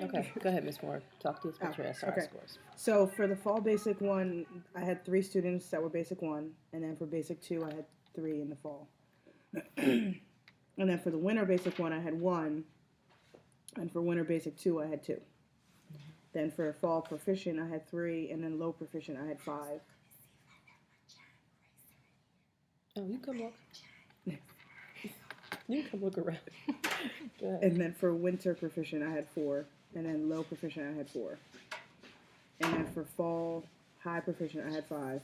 Okay, go ahead, Ms. Moore. Talk to us about your SRI Okay. scores. So for the fall basic one, I had 3 students that were basic one, and then for basic two, I had 3 in the fall. And then for the winter basic one, I had 1, and for winter basic two, I had 2. Then for fall proficient, I had 3, and then low proficient, I had 5. Oh, you come look. You can come look around. Go ahead. And then for winter proficient, I had 4, and then low proficient, I had 4. And then for fall high proficient, I had 5,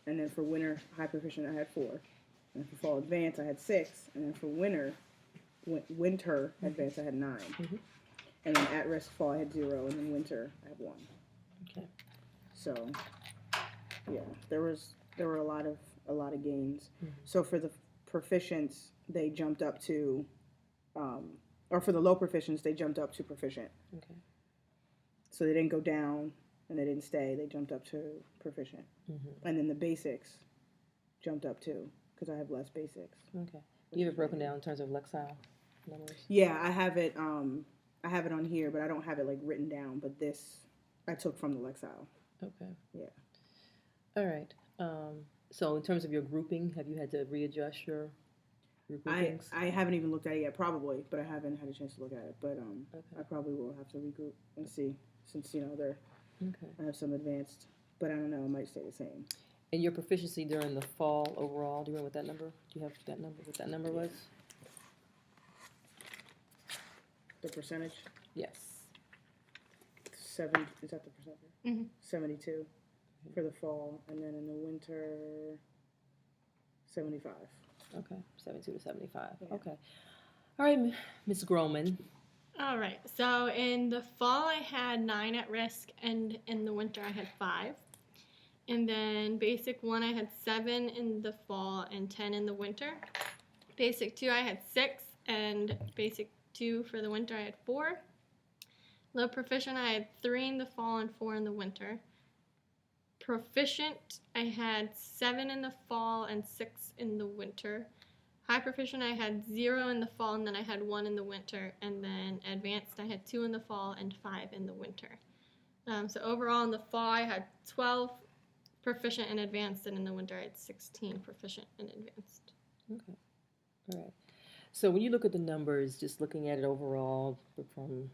and then for winter high proficient, I had 4. And for fall advanced, I had 6, and then for winter advanced, I had 9. Mhm. And then at risk fall, I had 0, and then winter, I had 1. Okay. So, yeah, there were a lot of gains. Mhm. So for the proficients, they jumped up to, or for the low proficients, they jumped up to proficient. Okay. So they didn't go down and they didn't stay. They jumped up to proficient. Mm-hmm. And then the basics jumped up too because I have less basics. Okay. Do you have it broken down in terms of Lexile numbers? Yeah, I have it. I have it on here, but I don't have it like written down. But this I took from the Lexile. Okay. Yeah. All right. So in terms of your grouping, have you had to readjust your groupings? I haven't even looked at it yet, probably, but I haven't had a chance to look at it. But Okay. I probably will have to regroup and see, since they're Okay. I have some advanced, but I don't know, it might stay the same. And your proficiency during the fall overall, do you remember what that number? Do you have that number? What that number was? The percentage, Yes. 70. Is that the percentage? Mhm. 72 for the fall, and then in the winter, 75. Okay. 72 to 75. Yeah. Okay. All right, Ms. Groman. All right. So in the fall, I had 9 at risk, and in the winter, I had 5. And then basic 1, I had 7 in the fall and 10 in the winter. Basic 2, I had 6, and basic 2 for the winter, I had 4. Low proficient, I had 3 in the fall and 4 in the winter. Proficient, I had 7 in the fall and 6 in the winter. High proficient, I had 0 in the fall, and then I had 1 in the winter. And then advanced, I had 2 in the fall and 5 in the winter. So overall, in the fall, I had 12 proficient and advanced, and in the winter, I had 16 proficient and advanced. Okay. All right. So when you look at the numbers, just looking at it overall from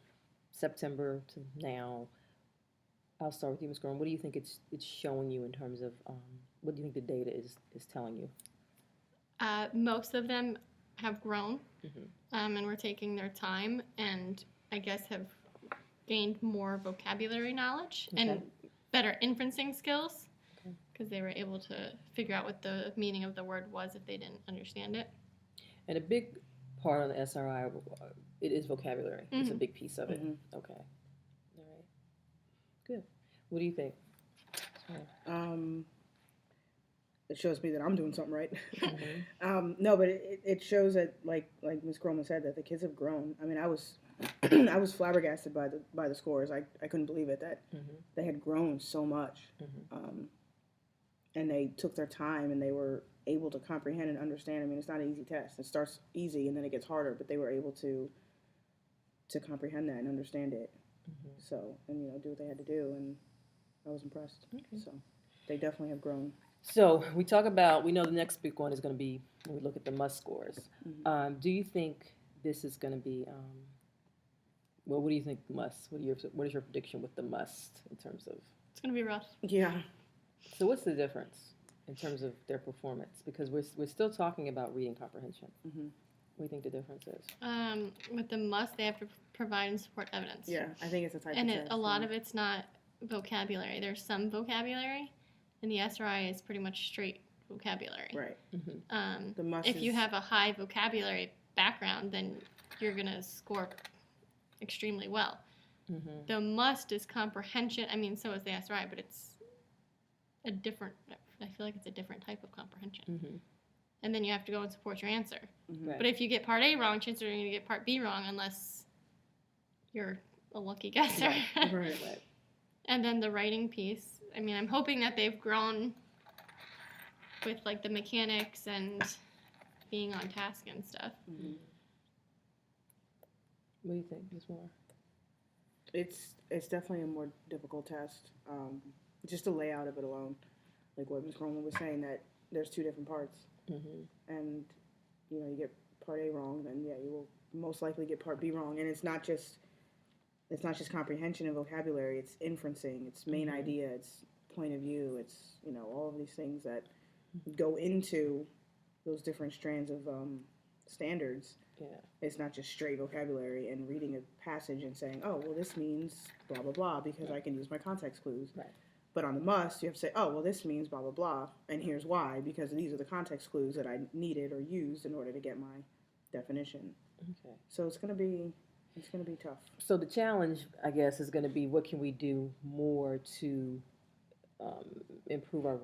September to now, I'll start with you, Ms. Groman. What do you think it's showing you in terms of what do you think the data is telling you? Most of them have grown, Mhm. And were taking their time, and I guess have gained more vocabulary knowledge Okay. and better inferencing skills, Okay. because they were able to figure out what the meaning of the word was if they didn't understand it. And a big part on the SRI, it is vocabulary. It's a big piece of it. Mhm. Okay. All right. Good. What do you think? It shows me that I'm doing something right. Mhm. No, but it shows that, like Ms. Groman said, that the kids have grown. I mean, I was I was flabbergasted by the scores. I couldn't believe it that Mhm. they had grown so much, Mhm. and they took their time and they were able to comprehend and understand. I mean, it's not an easy test. It starts easy and then it gets harder, but they were able to comprehend that and understand it. Mhm. So, and do what they had to do, and I was impressed. Okay. So, they definitely have grown. So we know the next big one is going to be when we look at the must scores. Mhm. Do you think this is going to be, well, what do you think must? What is your prediction with the must in terms of? It's going to be rough. Yeah. So what's the difference in terms of their performance? Because we're still talking about reading comprehension. Mhm. What do you think the difference is? With the must, they have to provide and support evidence. Yeah, I think it's a type And of test. a lot of it's not vocabulary. There's some vocabulary, and the SRI is pretty much straight vocabulary. Right. Mm-hmm. The must If you is- have a high vocabulary background, then you're going to score extremely well. Mm-hmm. The must is comprehension. I mean, so is the SRI, but it's a different, I feel like it's a different type of comprehension. Mm-hmm. And then you have to go and support your answer. Mhm. Right. But if you get part A wrong, chances are you're going to get part B wrong unless you're a lucky guesser. Right. Right. And then the writing piece. I mean, I'm hoping that they've grown with like the mechanics and being on task and stuff. Mhm. What do you think, Ms. Moore? It's definitely a more difficult test. Just the layout of it alone, like what Ms. Cronin was saying, that there's two different parts, Mm-hmm. and you get part A wrong, then yeah, you will most likely get part B wrong. And it's not just comprehension and vocabulary. It's inferencing. It's main Mhm. idea. It's point of view. It's all of these things that go into those different strands of standards. Yeah. It's not just straight vocabulary and reading a passage and saying, oh, well, this means blah, blah, blah, because I can use my context clues. Right. But on the must, you have to say, oh, well, this means blah, blah, blah, and here's why, because these are the context clues that I needed or used in order to get my definition. Okay. So it's gonna be tough. So the challenge, I guess, is going to be what can we do more to improve our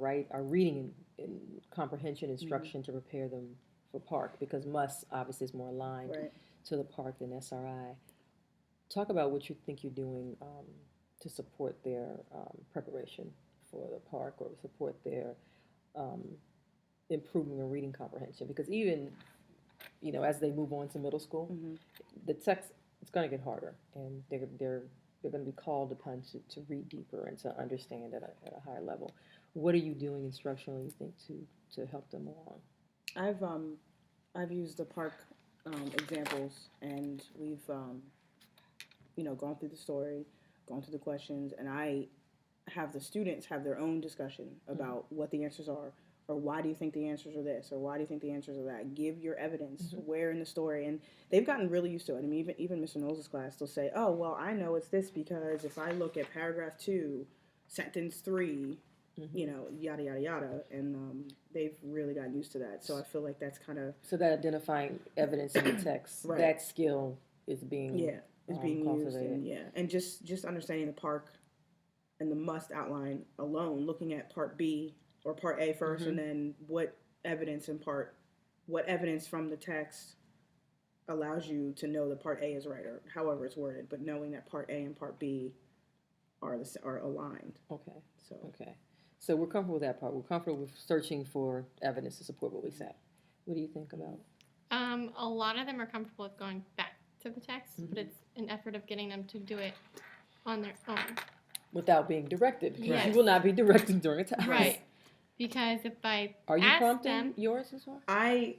reading and comprehension instruction to prepare them for Park, because must obviously is more aligned Right. to the Park than SRI. Talk about what you think you're doing to support their preparation for the Park, or support their um, improving their reading comprehension, because even as they move on to middle school, Mm-hmm. the text, it's going to get harder, and they're going to be called upon to read deeper and to understand at a higher level. What are you doing instructionally, you think, to help them along? I've used the park examples, and we've gone through the story, gone through the questions, and I have the students have their own discussion about what the answers are, or why do you think the answers are this, or why do you think the answers are that. Give your evidence. Where in the story, and they've gotten really used to it. I mean, even Mr. Knowles' class, they'll say, oh, well, I know it's this because if I look at paragraph 2, sentence 3, yada yada yada, and they've really gotten used to that. So I feel like that's kind of So that identifying evidence in the text, Right. that skill is being is being used, cultivated. and just understanding the park and the must outline alone, looking at part B or part A 1st, and then what evidence from the text allows you to know that part A is right, or however it's worded, but knowing that part A and part B are aligned. Okay. So Okay. So we're comfortable with that part. We're comfortable with searching for evidence to support what we say. What do you think about? A lot of them are comfortable with going back to the text, but it's an effort of getting them to do it on their own. Without being directed, because you Yes. will not be directing during a test. Right. Because if I Are you ask prompting them, yours as well? I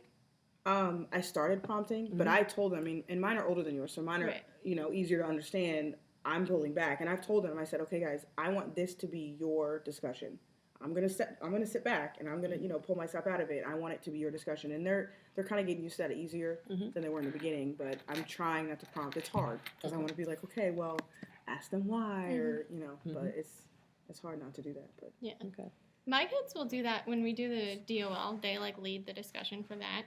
started prompting, but I told them, and mine are older than yours, so mine are Right. Easier to understand. I'm pulling back, and I've told them. I said, okay, guys, I want this to be your discussion. I'm gonna sit back, and I'm gonna pull myself out of it. I want it to be your discussion, and they're kind of getting used to that easier than they were in the beginning. But I'm trying not to prompt. It's hard because I want to be like, okay, well, ask them why, or but it's hard not to do that. But yeah. Okay. My kids will do that when we do the DOL. They lead the discussion for that,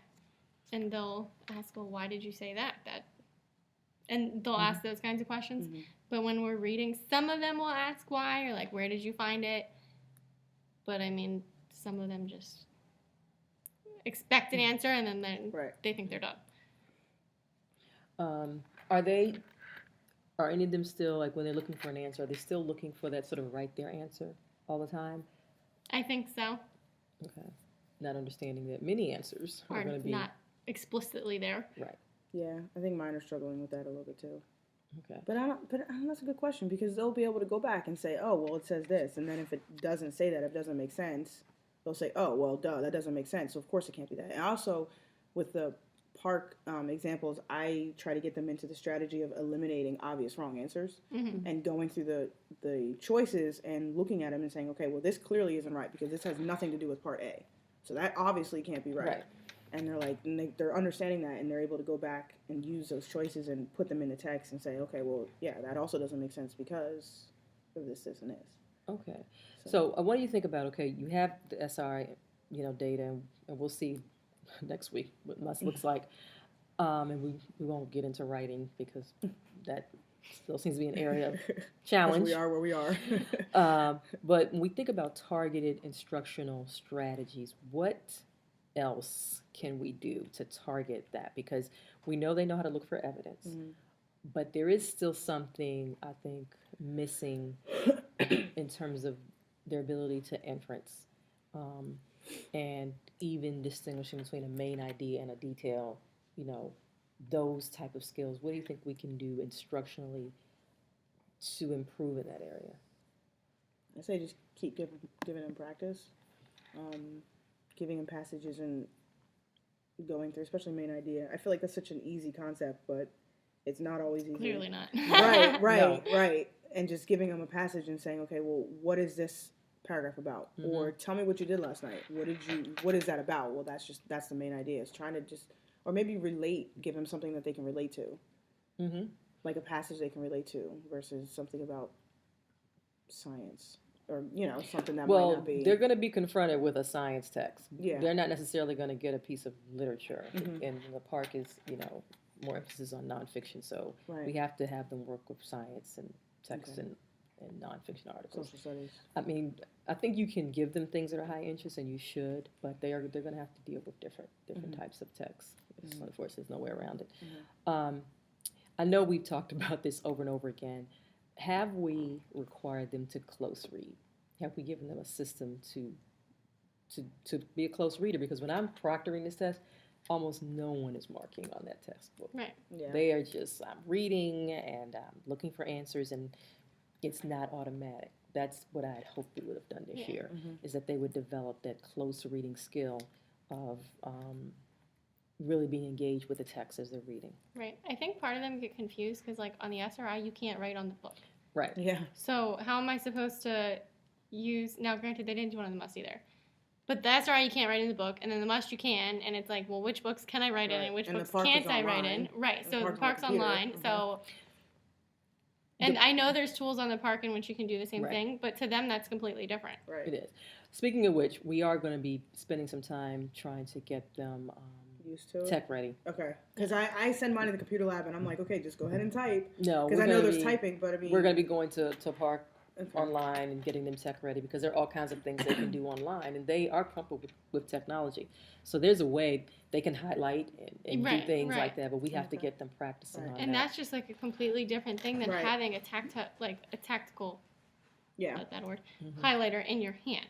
and they'll ask, "Well, why did you say that?" And they'll ask those kinds of questions. But when we're reading, some of them will ask why, or like, "Where did you find it?" But I mean, some of them just expect an answer, and then Right. they think they're done. Are any of them still, like when they're looking for an answer, are they still looking for that sort of right there answer all the time? I think so, Okay. Not understanding that many answers are or going to be not explicitly there. right. yeah, I think mine are struggling with that a little bit too. Okay. But that's a good question, because they'll be able to go back and say, oh, well, it says this, and then if it doesn't say that, if it doesn't make sense, they'll say, oh, well, duh, that doesn't make sense. So of course it can't be that. And also, with the park examples, I try to get them into the strategy of eliminating obvious wrong answers and going through the choices and looking at them and saying, okay, well, this clearly isn't right because this has nothing to do with part A, so that obviously can't be right. And they're like, they're understanding that, and they're able to go back and use those choices and put them in the text and say, okay, well, yeah, that also doesn't make sense because of this, and this. Okay. So what do you think about, okay, you have the SRI, data, and we'll see next week what must looks like. And we won't get into writing because that still seems to be an area of challenge. We are where we are. But when we think about targeted instructional strategies, what else can we do to target that? Because we know they know how to look for evidence, but there is still something, I think, missing in terms of their ability to inference, and even distinguishing between a main idea and a detail, those type of skills. What do you think we can do instructionally to improve in that area? I say just keep giving them practice, giving them passages and going through, especially main idea. I feel like that's such an easy concept, but it's not always easy. Clearly not. Right, No. right. And just giving them a passage and saying, okay, well, what is this paragraph about? Mhm. Or tell me what you did last night. What is that about? Well, that's the main idea. Is trying to just, or maybe give them something that they can relate to, Mm-hmm. like a passage they can relate to versus something about science or, something that might Well, not be. they're going to be confronted with a science text. Yeah. They're not necessarily going to get a piece of literature. Mhm. And the park is, more emphasis on nonfiction. So Right. we have to have them work with science and text Okay. and nonfiction articles. Social studies. I mean, I think you can give them things that are high interest, and you should, but they're going to have to deal with different Mhm. types of texts. Mhm. Unfortunately, there's no way around it. Mhm. I know we've talked about this over and over again. Have we required them to close read? Have we given them a system to be a close reader? Because when I'm proctoring this test, almost no one is marking on that textbook. Right. Yeah. They are just, I'm reading and I'm looking for answers, and it's not automatic. That's what I had hoped we would have done this Yeah. year, Mhm. is that they would develop that close reading skill of really being engaged with the text as they're reading. Right. I think part of them get confused because, like, on the SRI, you can't write on the book. Right. Yeah. So how am I supposed to use? Now, granted, they didn't do one on the must either. But the SRI you can't write in the book, and then the must you can, and it's like, well, which books can I write in, Right. and which And the books park is can't I write in? online. Right. The So the park's on park's the computer. online. Mhm. So, and I know there's tools on the park in which you can do the same Right. thing, but to them that's completely different. Right. It is. Speaking of which, we are going to be spending some time trying to get them Used to it. tech ready. Okay. Because I send mine to the computer lab and I'm like, okay, just go ahead and type. No, Because I know there's typing, but I mean. We're going to be going to Park Okay. online and getting them tech ready, because there are all kinds of things they can do online, and they are comfortable with technology. So there's a way they can highlight and do Right, things right. like that, but we have to Okay. get them practicing Right. on And that. that's just like a completely different thing than Right. having a tactical Yeah. that word Mhm. highlighter in your hand.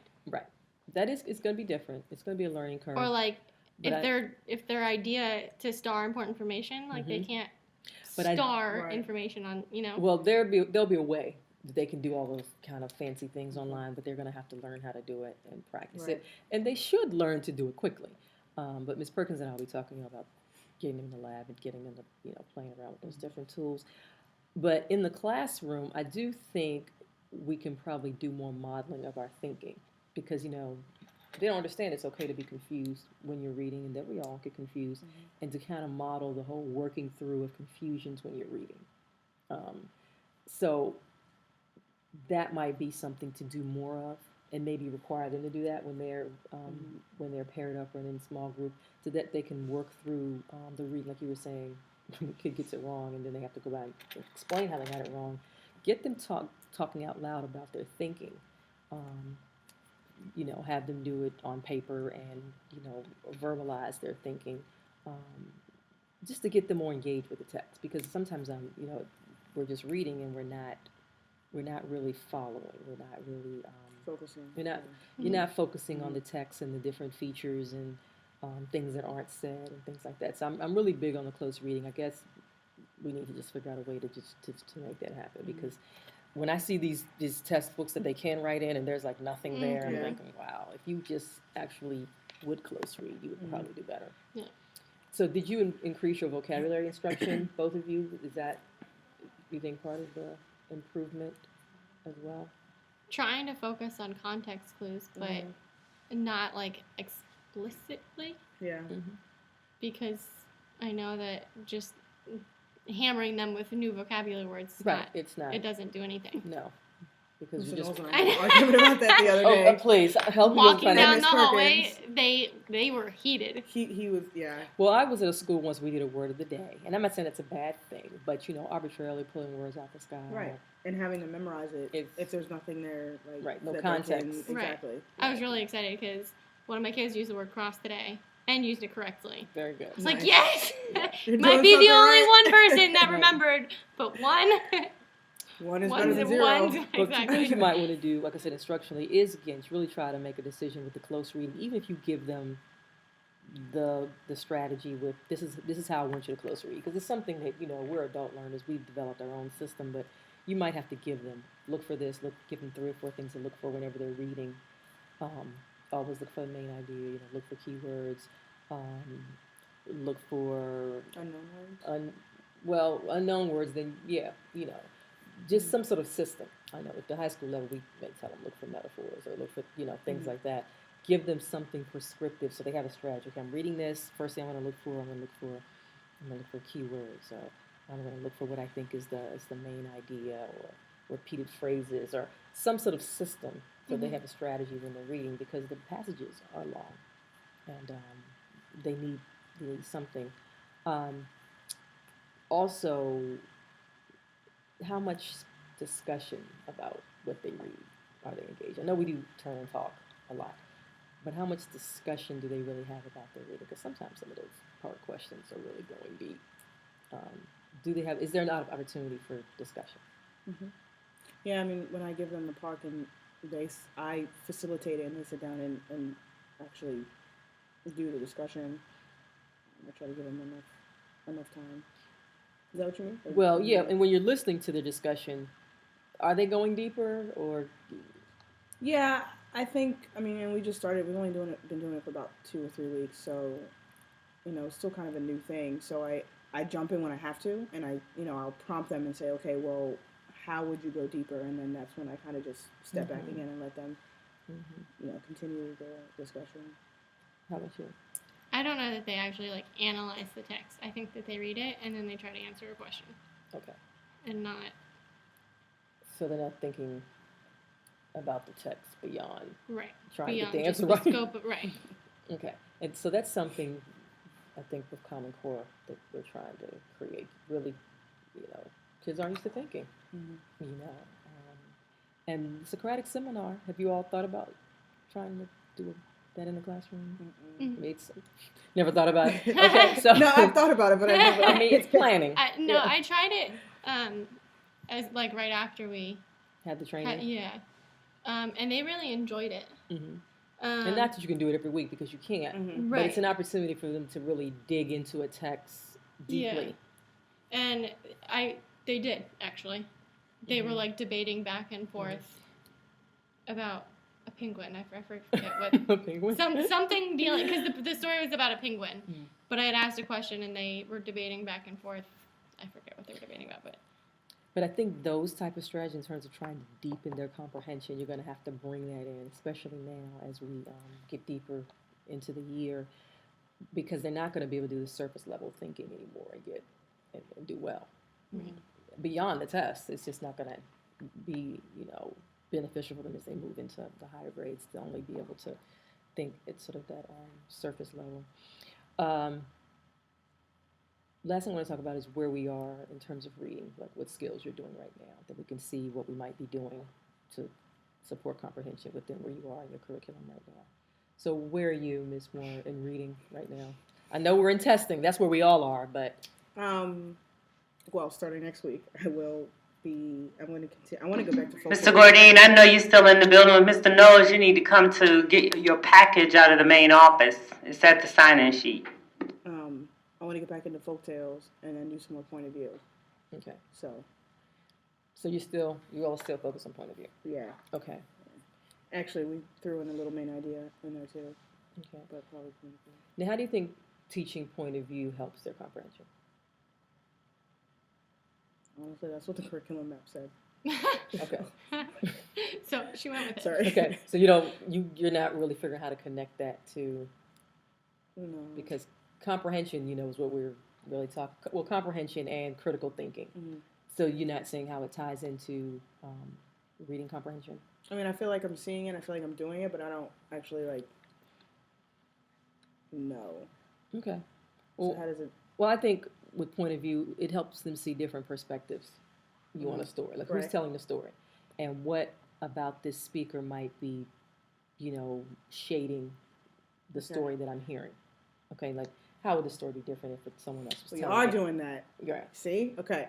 It's going to be different. It's going to be a learning curve. Or like But if their idea to star important information, like they Mhm. can't But I- star Right. information on, Well, there'll be a way that they can do all those kind of fancy things online, but they're going to have to learn how to do it and practice Right. it, and they should learn to do it quickly. But Ms. Perkins and I will be talking about getting them in the lab and getting them to playing around with those different tools. But in the classroom, I do think we can probably do more modeling of our thinking, because they don't understand it's okay to be confused when you're reading, and that we all get confused, and to kind of model the whole working through of confusions when you're reading. So that might be something to do more of, and maybe require them to do that when they're paired up or in a small group, so that they can work through the reading, like you were saying. When the kid gets it wrong, and then they have to go back and explain how they got it wrong. Get them talking out loud about their thinking. Have them do it on paper and verbalize their thinking, just to get them more engaged with the text. Because sometimes we're just reading and we're not really following. We're not really Focusing. you're not focusing on the text and the different features and things that aren't said and things like that. So I'm really big on the close reading. I guess we need to just figure out a way to make that happen, because when I see these textbooks that they can write in and there's like nothing there, I'm Yeah. thinking, wow, if you just actually would close read, you would probably do better. Yeah. So did you increase your vocabulary instruction, both of you? Is that, you think, part of the improvement as well? trying to focus on context clues, but not like explicitly, Yeah. because I know that just hammering them with new vocabulary words, Right, it's not. it doesn't do anything. No, because Listen, you just. I was arguing about that the other day. Please help me Walking find down out. the Miss hallway, Perkins. they were heated. He was, yeah. Well, I was at a school once we did a word of the day, and I'm not saying it's a bad thing, but arbitrarily pulling words out the sky. Right. And having them memorize it if there's nothing there, like Right, no that they context. can- Right. Exactly. I was really excited because one of my kids used the word cross today and used it correctly. Very good. It's like, Nice. yes! You're Might doing be the something only right. one person that Right. remembered, but one. One is One's better than at zero. one. But two things Exactly. you might want to do, like I said, instructionally, is again to really try to make a decision with the close reading, even if you give them the strategy with this is how I want you to close read, because it's something that we're adult learners, we've developed our own system, but you might have to look for this, give them 3 or 4 things to look for whenever they're reading. Always look for the main idea, look for keywords, look for Unknown words. unknown words, then just some sort of system. I know at the high school level, we may tell them look for metaphors or look for, things like that. Give them something prescriptive so they have a strategy. Okay, I'm reading this. First thing I'm going to look for keywords. Or I'm going to look for what I think is the main idea, or repeated phrases, or some sort of system so they have a strategy when they're reading, because the passages are long and they need something. Also, how much discussion about what they read are they engaged? I know we do turn and talk a lot, but how much discussion do they really have about their reading? Because sometimes some of those hard questions are really going deep. Is there an opportunity for discussion? Mm-hmm. Yeah, I mean, when I give them the park and I facilitate it and they sit down and actually do the discussion. I try to give them enough time. Is that what you mean? Well, yeah, and when you're listening to the discussion, are they going deeper or? Yeah, I think. I mean, and we just started. We've only been doing it for about 2 or 3 weeks, so it's still kind of a new thing. So I jump in when I have to, and I'll prompt them and say, okay, well, how would you go deeper? And then that's when I kind of just step back again and let them, continue the discussion. How about you? I don't know that they actually analyze the text. I think that they read it and then they try to answer a question. Okay. And not. So they're not thinking about the text beyond. Right. Trying beyond to get the answer just the right. scope of, right. Okay. And so that's something I think with Common Core that we're trying to create. Really, kids aren't used to thinking. Mm-hmm. And the Socratic Seminar. Have you all thought about trying to do that in the classroom? Mm-hmm. Never thought about it. Okay, so no, I've thought about it, but I never. I mean, it's planning. I tried it as right after we had the training. And they really enjoyed it. Mm-hmm. And not that you can do it every week because you can't, mm-hmm. but it's an opportunity for them to really dig into a text deeply. Yeah. And they did actually. They were debating back and forth about a penguin. I forget what. A penguin. Something dealing, because the story was about a penguin. But I had asked a question and they were debating back and forth. I forget what they were debating about, But I think those type of strategies, in terms of trying to deepen their comprehension, you're going to have to bring that in, especially now as we get deeper into the year, because they're not going to be able to do the surface level thinking anymore and do well. Right. Beyond the test, it's just not going to be beneficial for them as they move into the higher grades to only be able to think at sort of that surface level. Last thing I want to talk about is where we are in terms of reading, like what skills you're doing right now, that we can see what we might be doing to support comprehension within where you are in your curriculum right now. So where are you, Ms. Moore, in reading right now? I know we're in testing, that's where we all are, but... Well, starting next week, I'm going to continue. I want to go back to folk. Mr. Gordine, I know you're still in the building. Mr. Knowles, you need to come to get your package out of the main office. It's at the sign-in sheet. I want to get back into folk tales and then do some more point of view. Okay. So you all still focus on point of view? Yeah. Okay. Actually, we threw in a little main idea in there too. Okay. But probably point of view. Now, how do you think teaching point of view helps their comprehension? Honestly, that's what the curriculum map said. Okay. So she went with it. Sorry. Okay. So you're not really figuring how to connect that to. No. Because comprehension, is what we're really talking. Well, comprehension and critical thinking. Mm-hmm. So you're not seeing how it ties into reading comprehension. I mean, I feel like I'm seeing it. I feel like I'm doing it, but I don't actually know. Okay. So how does it? Well, I think with point of view, it helps them see different perspectives. You want a story, like who's telling the story, and what about this speaker might be, shading the story that I'm hearing. Okay, like how would the story be different if it's someone else was telling it? We are doing that. Right. See? Okay.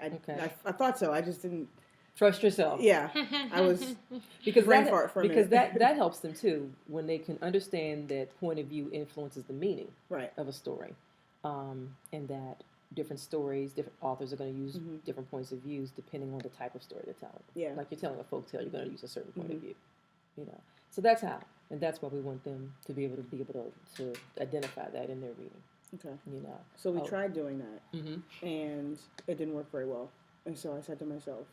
I thought so. I just didn't. Trust yourself. Yeah. I was because that helps them too when they can understand that point of view influences the meaning right. of a story, and that different stories, different authors are going to use Mhm. different points of views depending on the type of story they're telling. Yeah. Like you're telling a folk tale, you're going to use a certain point of Mhm. view, you know. So that's how, and that's why we want them to be able to identify that in their reading, Okay. you know. So we Oh. tried doing that, Mm-hmm. and it didn't work very well. And so I said to myself,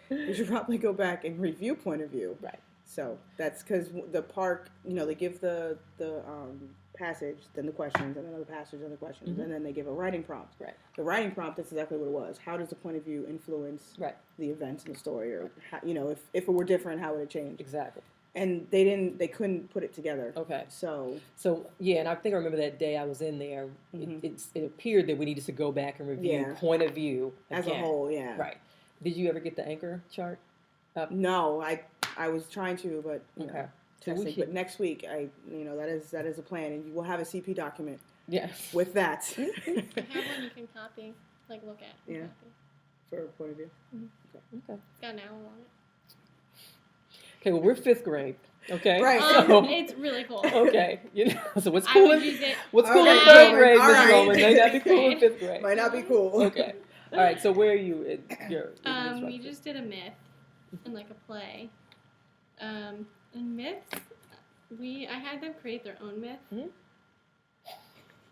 we should probably go back and review point of view. Right. So that's because the park, they give the passage, then the questions, and another passage, and the questions, Mhm. and then they give a writing prompt. Right. The writing prompt, that's exactly what it was. How does the point of view influence Right. the events in the story, or how, if it were different, how would it change? Exactly. And they couldn't put it together. Okay. So Yeah, and I think I remember that day I was in there. Mhm. It appeared that we needed to go back and review Yeah. point of view as again. a whole, yeah. Right. Did you ever get the anchor chart? No, I was trying to, but Okay. So testing. we But should. next week, that is a plan, and you will have a CP document Yes. with that I have one you can copy, like look at. and Yeah. Copy. for point of view. Okay. It's got an owl on it. Okay. Well, we're fifth grade. Okay. Right. So, It's really cool. okay. So what's I cool would in use it. what's All cool in right, third Roman, grade, all Miss right. Roman, may not be cool in Right. fifth grade. Might not be cool. Okay. All right. So where are you in your? We instruction? just did a myth and like a play. And myths, I had them create their own myth. Mhm.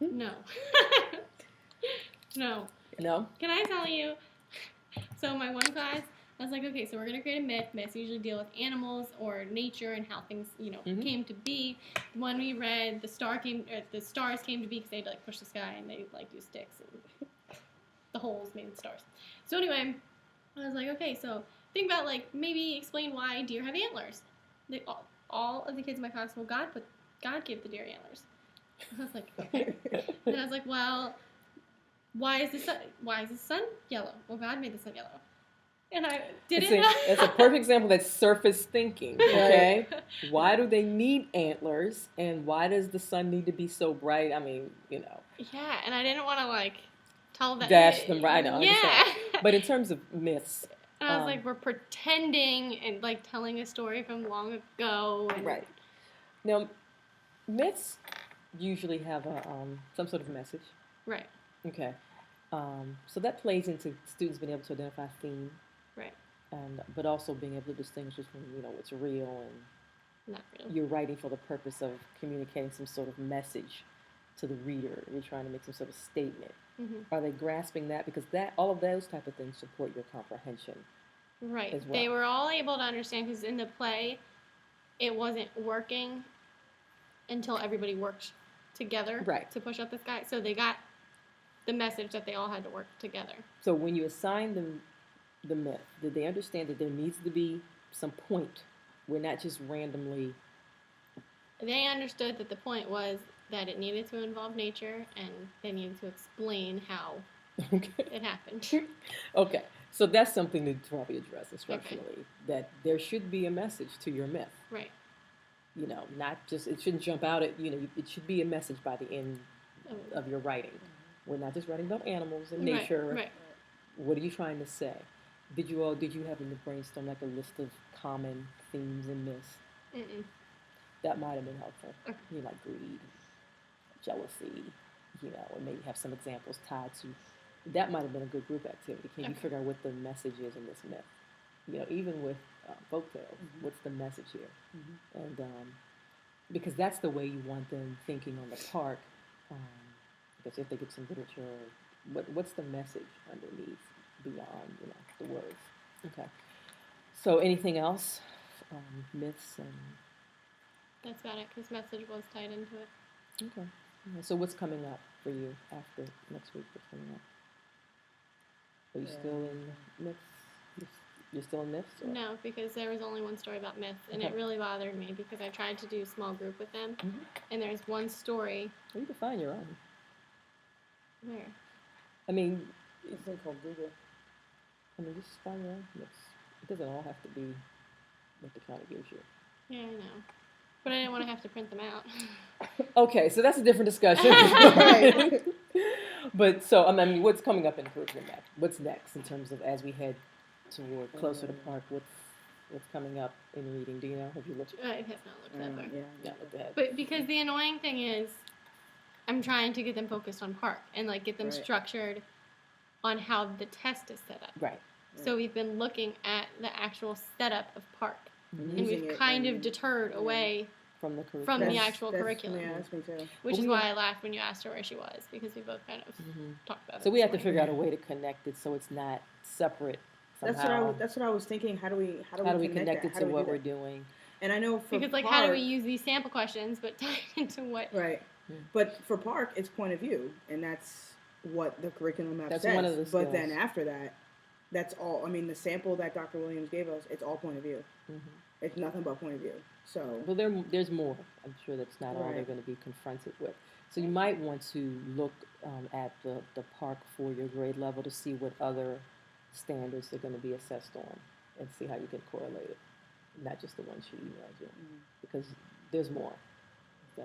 No. No. No. Can I tell you? So my one class, I was like, okay, so we're gonna create a myth. Myths usually deal with animals or nature and how things, Mhm. came to be. When we read the stars came to be because they had to like push the sky and they like do sticks and the holes made the stars. So anyway, I was like, okay, so think about like maybe explain why deer have antlers. Like all of the kids in my class, well, God gave the deer antlers. I was like, okay. And I was like, well, why is the sun yellow? Well, God made the sun yellow. And I didn't know. It's a perfect example that's surface thinking. Okay. Why do they need antlers, and why does the sun need to be so bright? I mean, Yeah, and I didn't want to like tell them. Dash them right. I Yeah. understand. But in terms of myths, And I was like, we're pretending and like telling a story from long ago. And right now, myths usually have some sort of message. Right. Okay. So that plays into students being able to identify theme. Right. But also being able to distinguish between what's real and Not really. you're writing for the purpose of communicating some sort of message to the reader. You're trying to make some sort of statement. Mhm. Are they grasping that? Because all of those type of things support your comprehension. Right. As well. They were all able to understand because in the play, it wasn't working until everybody worked together Right. to push up the sky. So they got the message that they all had to work together. So when you assign them the myth, did they understand that there needs to be some point? We're not just randomly. They understood that the point was that it needed to involve nature and they needed to explain how Okay. it happened. Okay. So that's something to probably address instructionally. That there should be a message to your myth. Right. Not just it shouldn't jump out at it should be a message by the end of your writing. We're not just writing about animals and nature. Right. What are you trying to say? Did you have in the brainstorm like a list of common themes in myths? Mm-mm. That might have been helpful. Okay. Like greed, jealousy, and maybe have some examples tied to. That might have been a good group activity. Can you Okay. figure out what the message is in this myth? Even with folktales, what's the message here? And because that's the way you want them thinking on the park. Because if they get some literature, what's the message underneath beyond the words? Okay. So anything else? Myths and That's about it because message was tied into it. okay. So what's coming up for you after next week? What's coming up? Are you still in myths? You're still in myths? Or? No, because there was only one story about myths, and it Okay. really bothered me because I tried to do small group with them, Mhm. and there's one story Well, you can find your own. where I mean, This thing called Google. just find your own myths. It doesn't all have to be what the county gives you. yeah, I know, but I didn't want to have to print them out. Okay, so that's a different discussion. Right. But so, what's coming up in curriculum next? What's next in terms of as we head toward closer to park? What's coming up in reading? Do you know? Have you looked? I have not looked that far. Yeah. Yeah, looked ahead. But because the annoying thing is, I'm trying to get them focused on park and like get them Right. structured on how the test is set up. Right. So we've been looking at the actual setup of park, Mhm. and Using we've it kind and- of deterred yeah. away, From the curriculum. From the That's- actual that's- curriculum. Yeah, that's me too. which Well, is we- why I laughed when you asked her where she was, because we both kind of Mhm. talked about it. So we have to this figure out a morning. way to connect it so it's not separate That's somehow. what I was thinking. How do we How do we connect that? it How to do we what do we're that? doing? And I know for Because like, park, how do we use these sample questions, but tie it into what? right? Yeah. But for park, it's point of view, and that's what the curriculum map That's says. one of the But then skills. after that, that's all. I mean, the sample that Dr. Williams gave us, it's all point of view. Mhm. It's nothing but point of view. So Well, there's more. I'm sure that's not all they're Right. going to be confronted with. So you might want to look at the park for your grade level to see what other standards they're going to be assessed on and see how you can correlate it, not just the one she emailed you, because there's more.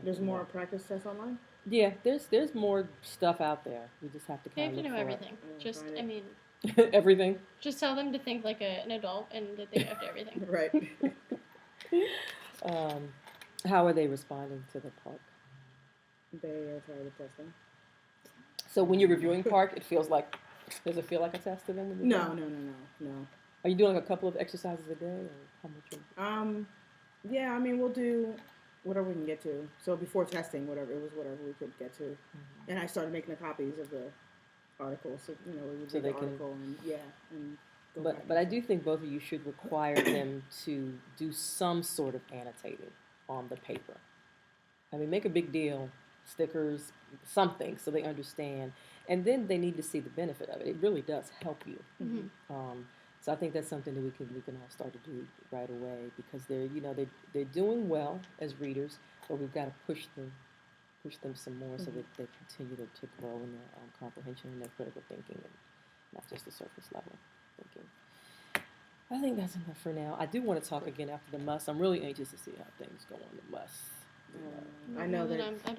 there's more practice tests online. Yeah, there's more stuff out there. We just have to They kind have of to look know for everything. Yeah, Just, find I it. mean, it. Everything. just tell them to think like an adult and that they have to everything. Right. How are they responding to the park? They are tired of testing. So when you're reviewing park, it feels like, does it feel like a test to them? When you're No, doing it? no. Are you doing like a couple of exercises a day, or how much? Yeah, I mean, we'll do whatever we can get to. So before testing, whatever we could get to. Mm-hmm. And I started making the copies of the articles, so we would So read they the can- article and and go back But I and do think both of you should require them to do some sort of annotating on the paper. I mean, make a big deal, stickers, something, so they understand, and then they need to see the benefit of it. It really does help you. Mhm. So I think that's something that we can all start to do right away, because they're doing well as readers, but we've got to push them some more so that they continue to grow in their comprehension and their critical thinking, and not just the surface level thinking. I think that's enough for now. I do want to talk again after the MUS. I'm really anxious to see how things go on the MUS. I know that I don't